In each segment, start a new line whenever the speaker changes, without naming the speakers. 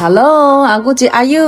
Halo, aku Ci Ayu.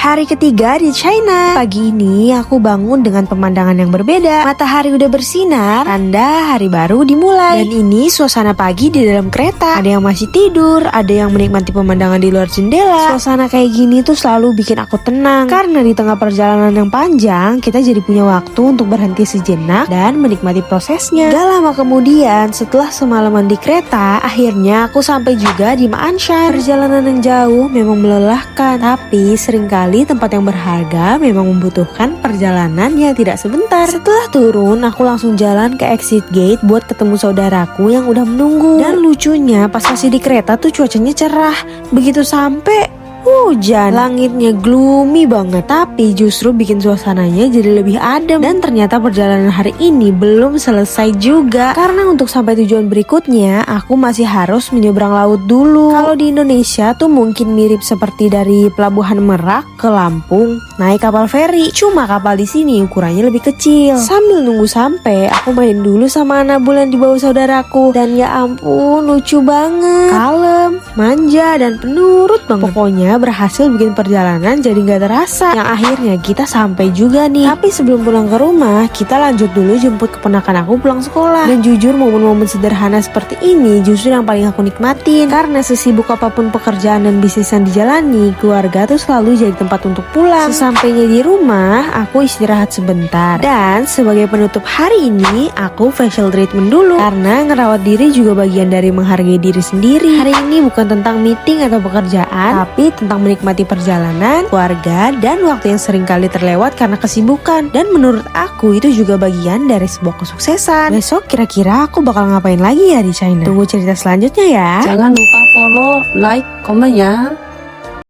Hari ketiga di China. Pagi ini aku bangun dengan pemandangan yang berbeda. Matahari udah bersinar, tanda hari baru dimulai. Dan ini suasana pagi di dalam kereta. Ada yang masih tidur, ada yang menikmati pemandangan di luar jendela. Suasana kayak gini tuh selalu bikin aku tenang. Karena di tengah perjalanan yang panjang, kita jadi punya waktu untuk berhenti sejenak dan menikmati prosesnya. Gak lama kemudian, setelah semalaman di kereta, akhirnya aku sampai juga di Ma'anshan. Perjalanan yang jauh memang melelahkan, tapi seringkali tempat yang berharga memang membutuhkan perjalanan yang tidak sebentar. Setelah turun, aku langsung jalan ke exit gate buat ketemu saudaraku yang udah menunggu. Dan lucunya, pas masih di kereta tuh cuacanya cerah. Begitu sampai hujan, langitnya gloomy banget, tapi justru bikin suasananya jadi lebih adem. Dan ternyata perjalanan hari ini belum selesai juga, karena untuk sampai tujuan berikutnya aku masih harus menyeberang laut dulu. Kalau di Indonesia tuh mungkin mirip seperti dari Pelabuhan Merak ke Lampung naik kapal feri, cuma kapal di sini ukurannya lebih kecil. Sambil nunggu sampai, aku main dulu sama anak bulan di bawah saudaraku, dan ya ampun lucu banget, kalem, manja, dan penurut banget. Pokoknya berhasil bikin perjalanan jadi gak terasa. Yang akhirnya kita sampai juga nih. Tapi sebelum pulang ke rumah, kita lanjut dulu jemput keponakan aku pulang sekolah. Dan jujur momen-momen sederhana seperti ini justru yang paling aku nikmatin. Karena sesibuk apapun pekerjaan dan bisnis yang dijalani, keluarga tuh selalu jadi tempat untuk pulang. Sesampainya di rumah, aku istirahat sebentar. Dan sebagai penutup hari ini, aku facial treatment dulu. Karena ngerawat diri juga bagian dari menghargai diri sendiri. Hari ini bukan tentang meeting atau pekerjaan, tapi tentang menikmati perjalanan, keluarga, dan waktu yang sering kali terlewat karena kesibukan. Dan menurut aku itu juga bagian dari sebuah kesuksesan. Besok kira-kira aku bakal ngapain lagi ya di China? Tunggu cerita selanjutnya ya.
Jangan lupa follow, like, komen ya.